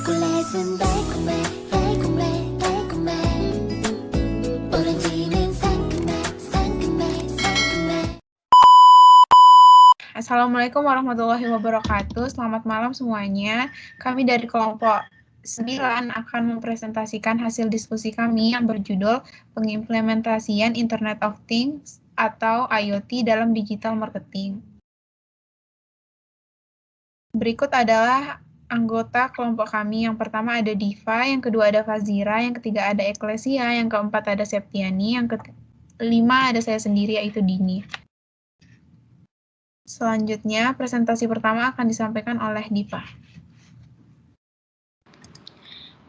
초콜릿은 달콤해 달콤해 달콤해 오렌지는 상큼해 상큼해 상큼해. Assalamualaikum warahmatullahi wabarakatuh. Selamat malam semuanya. Kami dari kelompok 9 akan mempresentasikan hasil diskusi kami yang berjudul Pengimplementasian Internet of Things atau IoT dalam Digital Marketing. Berikut adalah anggota kelompok kami. Yang pertama ada Diva, yang kedua ada Fazira, yang ketiga ada Eklesia, yang keempat ada Septiani, yang kelima ada saya sendiri yaitu Dini. Selanjutnya, presentasi pertama akan disampaikan oleh Diva.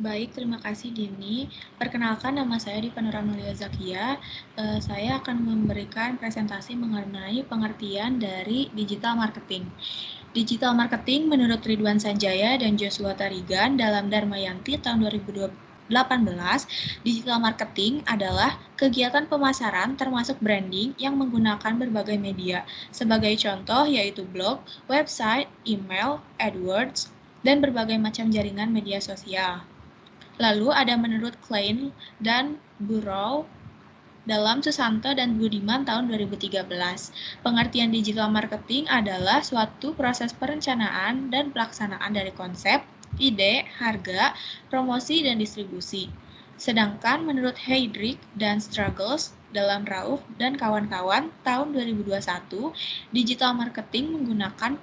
Baik, terima kasih Dini. Perkenalkan, nama saya Diva Nuramalia Zakia. Saya akan memberikan presentasi mengenai pengertian dari digital marketing. Digital marketing menurut Ridwan Sanjaya dan Joshua Tarigan dalam Dharmayanti tahun 2018, digital marketing adalah kegiatan pemasaran termasuk branding yang menggunakan berbagai media. Sebagai contoh yaitu blog, website, email, AdWords, dan berbagai macam jaringan media sosial. Lalu ada menurut Klein dan Burrow dalam Susanto dan Budiman tahun 2013. Pengertian digital marketing adalah suatu proses perencanaan dan pelaksanaan dari konsep, ide, harga, promosi, dan distribusi. Sedangkan menurut Heydrich dan Struggles dalam Rauf dan kawan-kawan tahun 2021, digital marketing menggunakan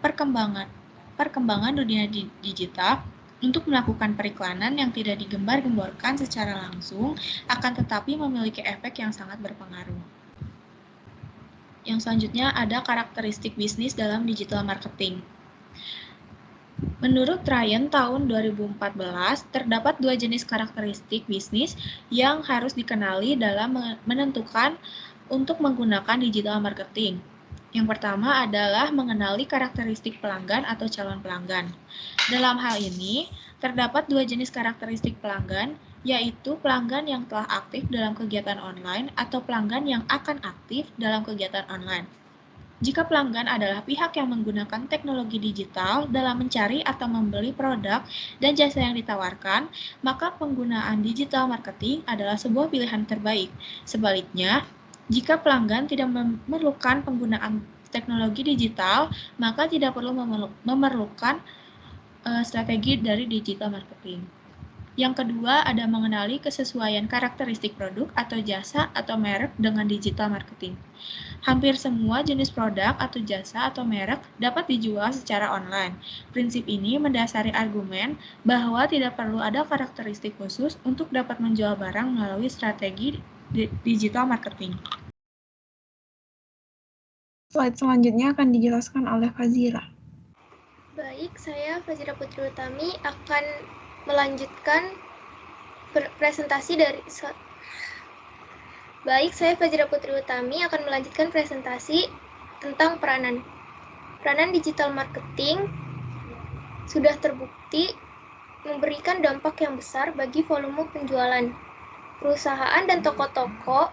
perkembangan dunia digital untuk melakukan periklanan yang tidak digembar-gemborkan secara langsung, akan tetapi memiliki efek yang sangat berpengaruh. Yang selanjutnya ada karakteristik bisnis dalam digital marketing. Menurut Ryan tahun 2014, terdapat 2 jenis karakteristik bisnis yang harus dikenali dalam menentukan untuk menggunakan digital marketing. Yang pertama adalah mengenali karakteristik pelanggan atau calon pelanggan. Dalam hal ini, terdapat 2 jenis karakteristik pelanggan, yaitu pelanggan yang telah aktif dalam kegiatan online atau pelanggan yang akan aktif dalam kegiatan online. Jika pelanggan adalah pihak yang menggunakan teknologi digital dalam mencari atau membeli produk dan jasa yang ditawarkan, maka penggunaan digital marketing adalah sebuah pilihan terbaik. Sebaliknya, jika pelanggan tidak memerlukan penggunaan teknologi digital, maka tidak perlu memerlukan strategi dari digital marketing. Yang kedua, ada mengenali kesesuaian karakteristik produk atau jasa atau merek dengan digital marketing. Hampir semua jenis produk atau jasa atau merek dapat dijual secara online. Prinsip ini mendasari argumen bahwa tidak perlu ada karakteristik khusus untuk dapat menjual barang melalui strategi digital marketing. Slide selanjutnya akan dijelaskan oleh Fazira. Baik, saya Fazira Putri Utami akan melanjutkan presentasi dari tentang peranan. Peranan digital marketing sudah terbukti memberikan dampak yang besar bagi volume penjualan. Perusahaan dan toko-toko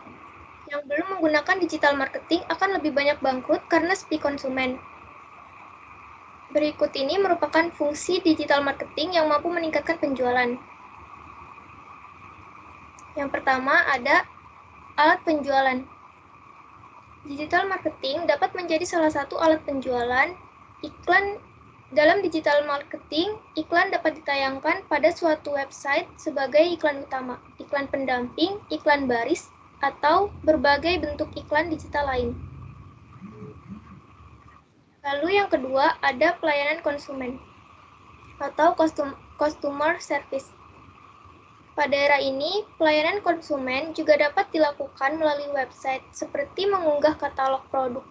yang belum menggunakan digital marketing akan lebih banyak bangkrut karena sepi konsumen. Berikut ini merupakan fungsi digital marketing yang mampu meningkatkan penjualan. Yang pertama ada alat penjualan. Digital marketing dapat menjadi salah satu alat penjualan. Dalam digital marketing, iklan dapat ditayangkan pada suatu website sebagai iklan utama, iklan pendamping, iklan baris, atau berbagai bentuk iklan digital lain. Lalu yang kedua ada pelayanan konsumen atau customer service. Pada era ini, pelayanan konsumen juga dapat dilakukan melalui website seperti mengunggah katalog produk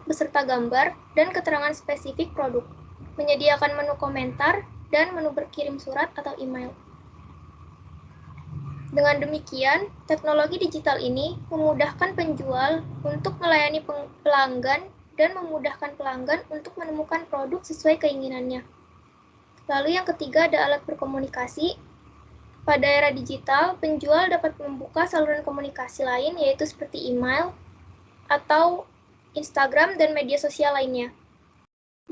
beserta gambar dan keterangan spesifik produk, menyediakan menu komentar, dan menu berkirim surat atau email. Dengan demikian, teknologi digital ini memudahkan penjual untuk melayani pelanggan dan memudahkan pelanggan untuk menemukan produk sesuai keinginannya. Lalu yang ketiga ada alat berkomunikasi. Pada era digital, penjual dapat membuka saluran komunikasi lain yaitu seperti email atau Instagram dan media sosial lainnya.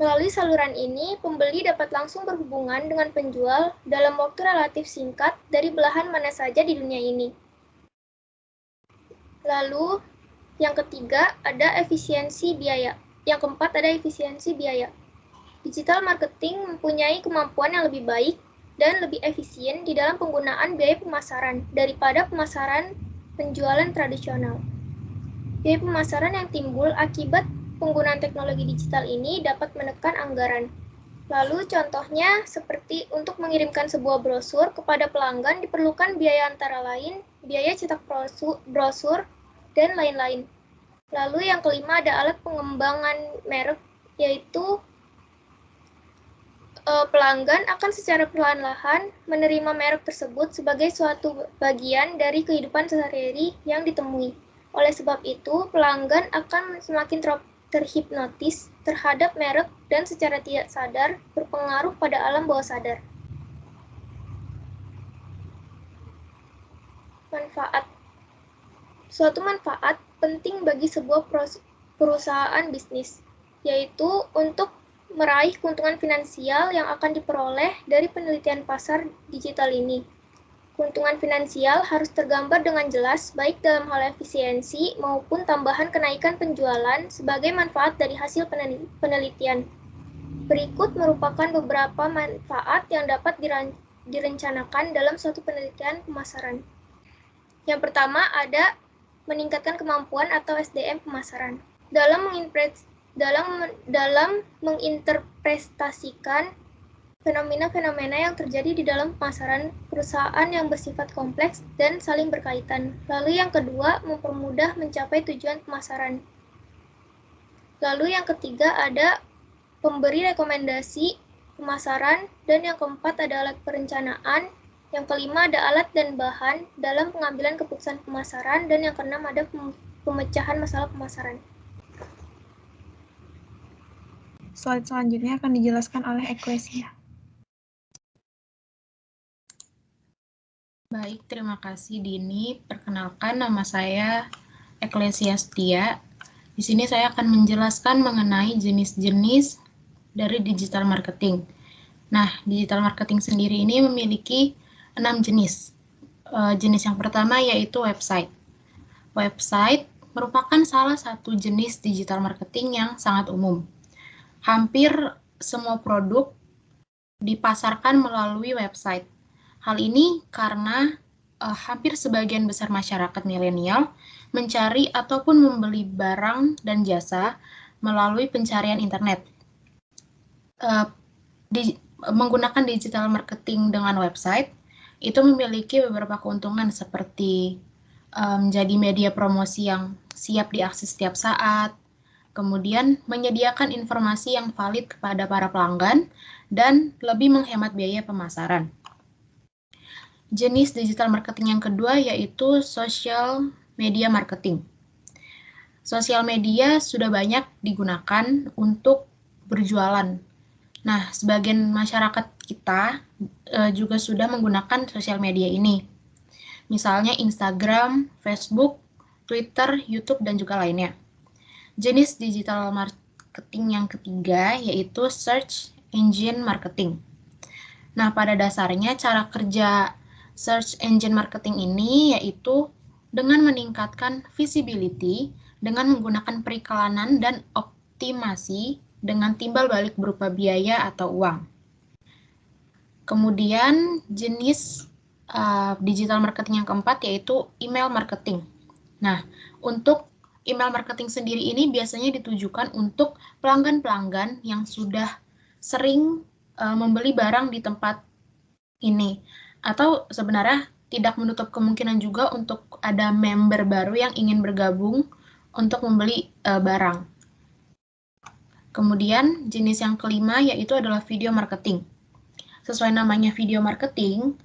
Melalui saluran ini, pembeli dapat langsung berhubungan dengan penjual dalam waktu relatif singkat dari belahan mana saja di dunia ini. Lalu, yang ketiga ada efisiensi biaya. Yang keempat ada efisiensi biaya. Digital marketing mempunyai kemampuan yang lebih baik dan lebih efisien di dalam penggunaan biaya pemasaran daripada pemasaran penjualan tradisional. Biaya pemasaran yang timbul akibat penggunaan teknologi digital ini dapat menekan anggaran. Lalu contohnya seperti untuk mengirimkan sebuah brosur kepada pelanggan diperlukan biaya antara lain biaya cetak brosur dan lain-lain. Lalu yang kelima ada alat pengembangan merek, yaitu pelanggan akan secara perlahan-lahan menerima merek tersebut sebagai suatu bagian dari kehidupan sehari-hari yang ditemui. Oleh sebab itu, pelanggan akan semakin terhipnotis terhadap merek dan secara tidak sadar berpengaruh pada alam bawah sadar. Manfaat. Suatu manfaat penting bagi sebuah perusahaan bisnis, yaitu untuk meraih keuntungan finansial yang akan diperoleh dari penelitian pasar digital ini. Keuntungan finansial harus tergambar dengan jelas baik dalam hal efisiensi maupun tambahan kenaikan penjualan sebagai manfaat dari hasil penelitian. Berikut merupakan beberapa manfaat yang dapat direncanakan dalam suatu penelitian pemasaran. Yang pertama ada meningkatkan kemampuan atau SDM pemasaran. Dalam menginterpretasikan fenomena-fenomena yang terjadi di dalam pemasaran perusahaan yang bersifat kompleks dan saling berkaitan. Lalu yang kedua, mempermudah mencapai tujuan pemasaran. Lalu yang ketiga ada pemberi rekomendasi pemasaran, dan yang keempat ada alat perencanaan. Yang kelima ada alat dan bahan dalam pengambilan keputusan pemasaran, dan yang keenam ada pemecahan masalah pemasaran. Slide selanjutnya akan dijelaskan oleh Eklesia. Baik, terima kasih Dini. Perkenalkan, nama saya Eklesia Setia. Di sini saya akan menjelaskan mengenai jenis-jenis dari digital marketing. Nah, digital marketing sendiri ini memiliki 6 jenis. Jenis yang pertama yaitu website. Website merupakan salah satu jenis digital marketing yang sangat umum. Hampir semua produk dipasarkan melalui website. Hal ini karena hampir sebagian besar masyarakat milenial mencari ataupun membeli barang dan jasa melalui pencarian internet. Menggunakan digital marketing dengan website itu memiliki beberapa keuntungan seperti menjadi media promosi yang siap diakses setiap saat, kemudian menyediakan informasi yang valid kepada para pelanggan, dan lebih menghemat biaya pemasaran. Jenis digital marketing yang kedua yaitu social media marketing. Sosial media sudah banyak digunakan untuk berjualan. Nah, sebagian masyarakat kita juga sudah menggunakan sosial media ini. Misalnya Instagram, Facebook, Twitter, YouTube, dan juga lainnya. Jenis digital marketing yang ketiga yaitu search engine marketing. Nah, pada dasarnya cara kerja search engine marketing ini yaitu dengan meningkatkan visibility dengan menggunakan periklanan dan optimasi dengan timbal balik berupa biaya atau uang. Kemudian jenis digital marketing yang keempat yaitu email marketing. Nah, untuk email marketing sendiri ini biasanya ditujukan untuk pelanggan-pelanggan yang sudah sering membeli barang di tempat ini. Atau sebenarnya tidak menutup kemungkinan juga untuk ada member baru yang ingin bergabung untuk membeli barang. Kemudian jenis yang kelima yaitu adalah video marketing. Sesuai namanya video marketing,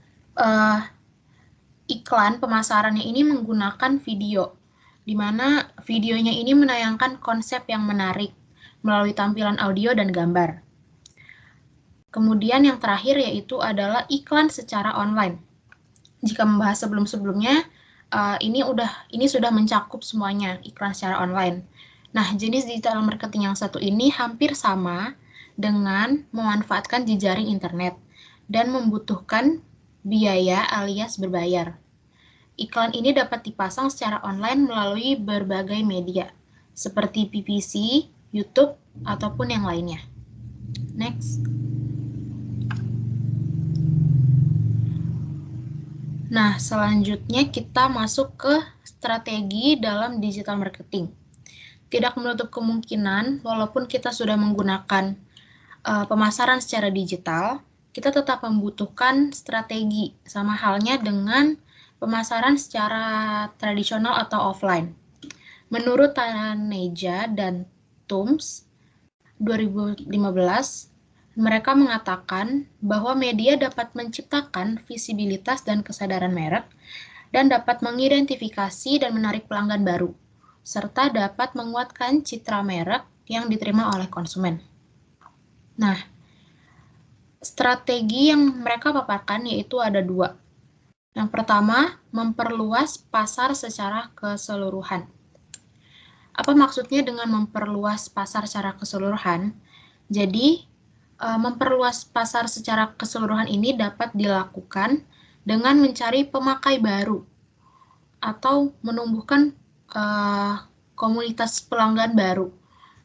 iklan pemasarannya ini menggunakan video, di mana videonya ini menayangkan konsep yang menarik melalui tampilan audio dan gambar. Kemudian yang terakhir yaitu adalah iklan secara online. Jika membahas sebelum-sebelumnya, ini sudah mencakup semuanya iklan secara online. Nah, jenis digital marketing yang satu ini hampir sama dengan memanfaatkan jejaring internet dan membutuhkan biaya alias berbayar. Iklan ini dapat dipasang secara online melalui berbagai media, seperti PPC, YouTube, ataupun yang lainnya. Next. Nah, selanjutnya kita masuk ke strategi dalam digital marketing. Tidak menutup kemungkinan, walaupun kita sudah menggunakan pemasaran secara digital, kita tetap membutuhkan strategi, sama halnya dengan pemasaran secara tradisional atau offline. Menurut Taneja dan Tooms 2015, mereka mengatakan bahwa media dapat menciptakan visibilitas dan kesadaran merek dan dapat mengidentifikasi dan menarik pelanggan baru, serta dapat menguatkan citra merek yang diterima oleh konsumen. Nah, strategi yang mereka paparkan yaitu ada 2. Yang pertama, memperluas pasar secara keseluruhan. Apa maksudnya dengan memperluas pasar secara keseluruhan? Jadi, memperluas pasar secara keseluruhan ini dapat dilakukan dengan mencari pemakai baru atau menumbuhkan komunitas pelanggan baru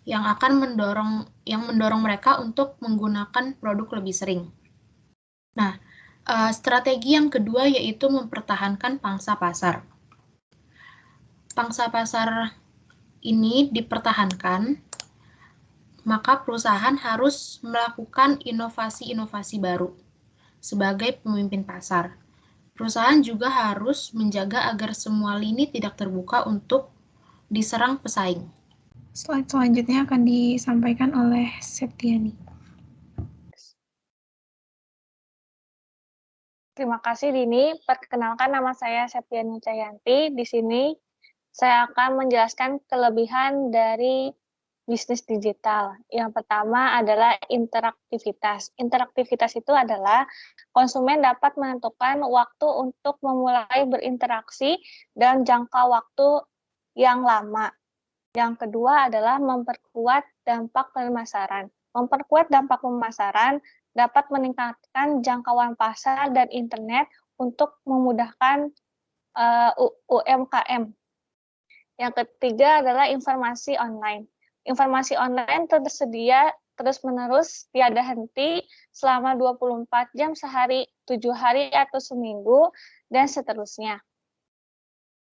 yang akan mendorong mereka untuk menggunakan produk lebih sering. Nah, strategi yang kedua yaitu mempertahankan pangsa pasar. Pangsa pasar ini dipertahankan, maka perusahaan harus melakukan inovasi-inovasi baru sebagai pemimpin pasar. Perusahaan juga harus menjaga agar semua lini tidak terbuka untuk diserang pesaing. Slide selanjutnya akan disampaikan oleh Septiani. Terima kasih Dini. Perkenalkan nama saya Septiani Cayanti. Di sini saya akan menjelaskan kelebihan dari bisnis digital. Yang pertama adalah interaktivitas. Interaktivitas itu adalah konsumen dapat menentukan waktu untuk memulai berinteraksi dan jangka waktu yang lama. Yang kedua adalah memperkuat dampak pemasaran. Memperkuat dampak pemasaran dapat meningkatkan jangkauan pasar dan internet untuk memudahkan UMKM. Yang ketiga adalah informasi online. Informasi online tersedia terus-menerus, tiada henti, selama 24 jam sehari, 7 hari atau seminggu, dan seterusnya.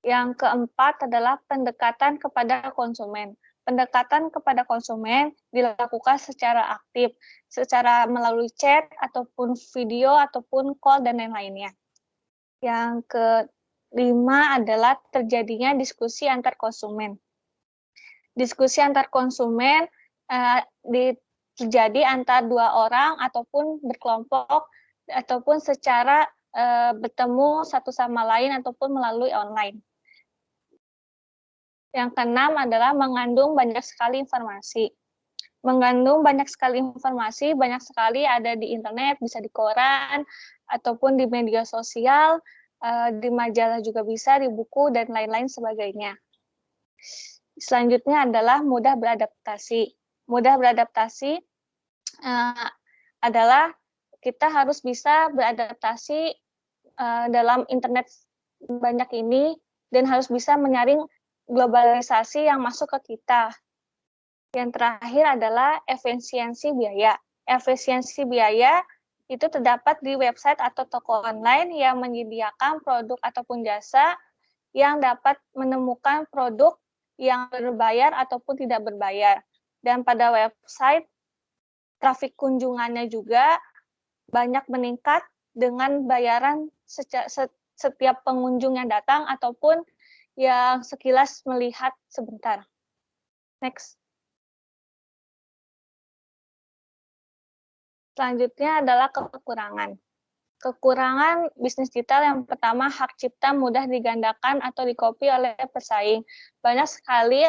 Yang keempat adalah pendekatan kepada konsumen. Pendekatan kepada konsumen dilakukan secara aktif, secara melalui chat, ataupun video, ataupun call, dan lain-lainnya. Yang kelima adalah terjadinya diskusi antar konsumen. Diskusi antar konsumen terjadi antar 2 orang, ataupun berkelompok, ataupun secara bertemu satu sama lain, ataupun melalui online. Yang keenam adalah mengandung banyak sekali informasi. Mengandung banyak sekali informasi, banyak sekali ada di internet, bisa di koran, ataupun di media sosial, di majalah juga bisa, di buku, dan lain-lain sebagainya. Selanjutnya adalah mudah beradaptasi. Mudah beradaptasi adalah kita harus bisa beradaptasi dalam internet banyak ini, dan harus bisa menyaring globalisasi yang masuk ke kita. Yang terakhir adalah efisiensi biaya. Efisiensi biaya itu terdapat di website atau toko online yang menyediakan produk ataupun jasa yang dapat menemukan produk yang berbayar ataupun tidak berbayar. Dan pada website, trafik kunjungannya juga banyak meningkat dengan bayaran setiap pengunjung yang datang ataupun yang sekilas melihat sebentar. Next. Selanjutnya adalah kekurangan. Kekurangan bisnis digital yang pertama, hak cipta mudah digandakan atau dikopi oleh pesaing. Banyak sekali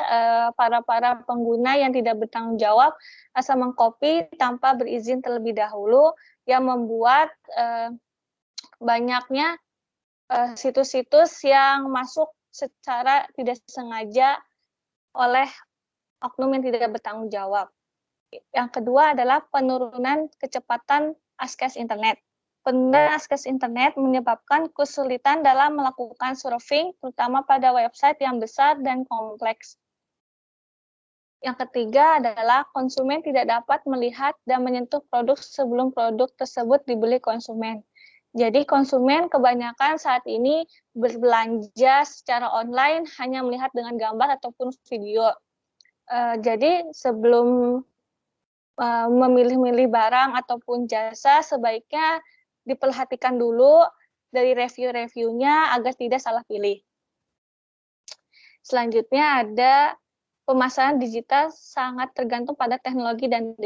para pengguna yang tidak bertanggung jawab asal mengkopi tanpa berizin terlebih dahulu, yang membuat banyaknya situs-situs yang masuk secara tidak sengaja oleh oknum yang tidak bertanggung jawab. Yang kedua adalah penurunan kecepatan akses internet. Penurunan akses internet menyebabkan kesulitan dalam melakukan surfing, terutama pada website yang besar dan kompleks. Yang ketiga adalah konsumen tidak dapat melihat dan menyentuh produk sebelum produk tersebut dibeli konsumen. Jadi konsumen kebanyakan saat ini berbelanja secara online hanya melihat dengan gambar ataupun video. Jadi sebelum memilih-milih barang ataupun jasa, sebaiknya diperhatikan dulu dari review-reviewnya agar tidak salah pilih. Selanjutnya ada pemasaran digital sangat tergantung pada teknologi dan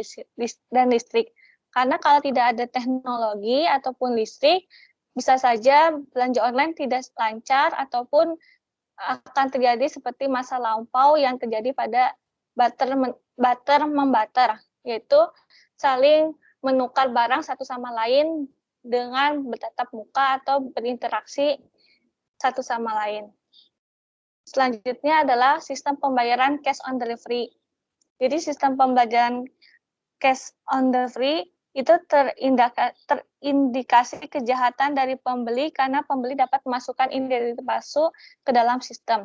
listrik. Karena kalau tidak ada teknologi ataupun listrik, bisa saja belanja online tidak lancar ataupun akan terjadi seperti masa lampau yang terjadi pada barter-membarter, yaitu saling menukar barang satu sama lain dengan bertatap muka atau berinteraksi satu sama lain. Selanjutnya adalah sistem pembayaran cash on delivery. Jadi sistem pembayaran cash on delivery itu terindikasi kejahatan dari pembeli karena pembeli dapat memasukkan identitas palsu ke dalam sistem.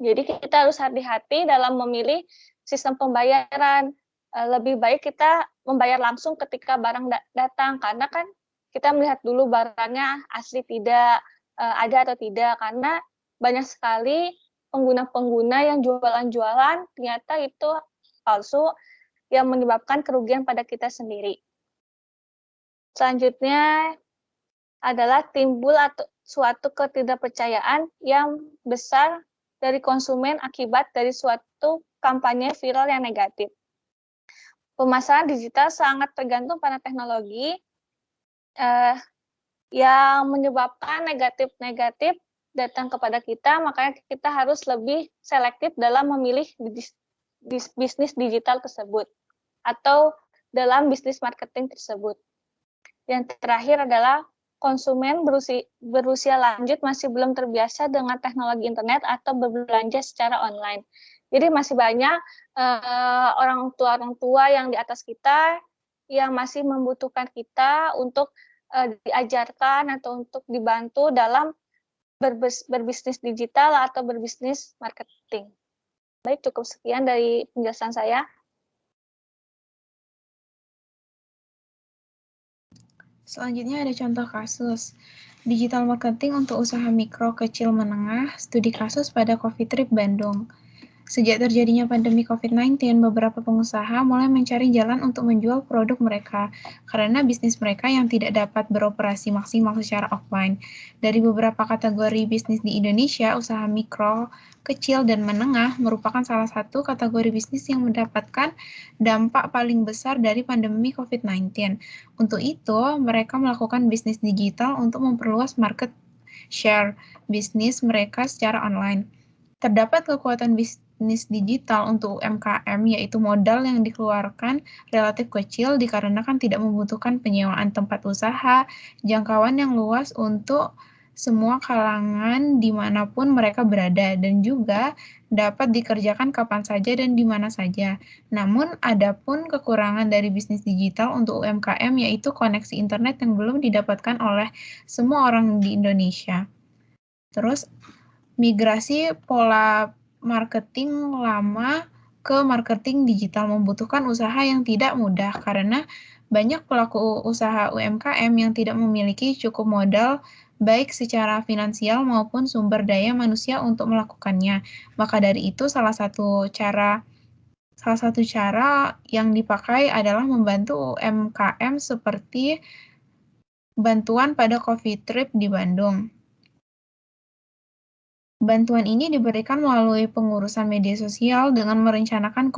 Jadi kita harus hati-hati dalam memilih sistem pembayaran. Lebih baik kita membayar langsung ketika barang datang, karena kan kita melihat dulu barangnya asli tidak, ada atau tidak, karena banyak sekali pengguna-pengguna yang jualan-jualan ternyata itu palsu yang menyebabkan kerugian pada kita sendiri. Selanjutnya adalah timbul suatu ketidakpercayaan yang besar dari konsumen akibat dari suatu kampanye viral yang negatif. Pemasaran digital sangat tergantung pada teknologi yang menyebabkan negatif-negatif datang kepada kita, makanya kita harus lebih selektif dalam memilih bisnis digital tersebut atau dalam bisnis marketing tersebut. Yang terakhir adalah konsumen berusia lanjut masih belum terbiasa dengan teknologi internet atau berbelanja secara online. Jadi masih banyak orang tua yang di atas kita yang masih membutuhkan kita untuk diajarkan atau untuk dibantu dalam berbisnis digital atau berbisnis marketing. Baik, cukup sekian dari penjelasan saya. Selanjutnya ada contoh kasus. Digital marketing untuk usaha mikro, kecil, menengah, studi kasus pada Coffee Trip Bandung. Sejak terjadinya pandemi COVID-19, beberapa pengusaha mulai mencari jalan untuk menjual produk mereka karena bisnis mereka yang tidak dapat beroperasi maksimal secara offline. Dari beberapa kategori bisnis di Indonesia, usaha mikro, kecil, dan menengah merupakan salah satu kategori bisnis yang mendapatkan dampak paling besar dari pandemi COVID-19. Untuk itu, mereka melakukan bisnis digital untuk memperluas market share bisnis mereka secara online. Terdapat kekuatan bisnis digital untuk UMKM, yaitu modal yang dikeluarkan relatif kecil dikarenakan tidak membutuhkan penyewaan tempat usaha, jangkauan yang luas untuk semua kalangan dimanapun mereka berada, dan juga dapat dikerjakan kapan saja dan di mana saja. Namun, ada pun kekurangan dari bisnis digital untuk UMKM, yaitu koneksi internet yang belum didapatkan oleh semua orang di Indonesia. Terus, migrasi pola marketing lama ke marketing digital membutuhkan usaha yang tidak mudah karena banyak pelaku usaha UMKM yang tidak memiliki cukup modal baik secara finansial maupun sumber daya manusia untuk melakukannya. Maka dari itu salah satu cara yang dipakai adalah membantu UMKM seperti bantuan pada Coffee Trip di Bandung. Bantuan ini diberikan melalui pengurusan media sosial dengan merencanakan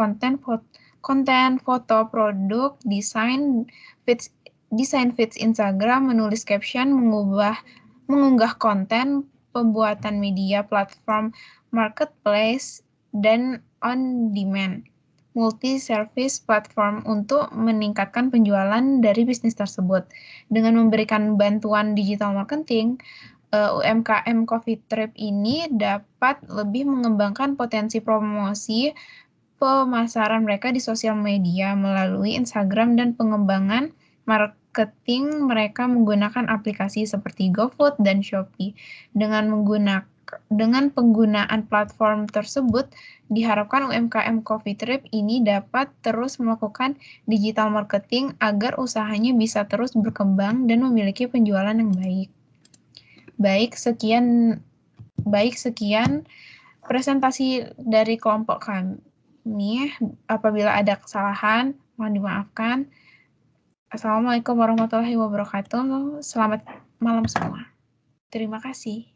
konten foto produk, desain feeds Instagram, menulis caption, mengunggah konten, pembuatan media platform marketplace, dan on-demand multi-service platform untuk meningkatkan penjualan dari bisnis tersebut. Dengan memberikan bantuan digital marketing, UMKM Coffee Trip ini dapat lebih mengembangkan potensi promosi pemasaran mereka di sosial media melalui Instagram dan pengembangan marketing mereka menggunakan aplikasi seperti GoFood dan Shopee. Dengan penggunaan platform tersebut, diharapkan UMKM Coffee Trip ini dapat terus melakukan digital marketing agar usahanya bisa terus berkembang dan memiliki penjualan yang baik. Baik, sekian presentasi dari kelompok kami. Apabila ada kesalahan, mohon dimaafkan. Assalamualaikum warahmatullahi wabarakatuh. Selamat malam semua. Terima kasih.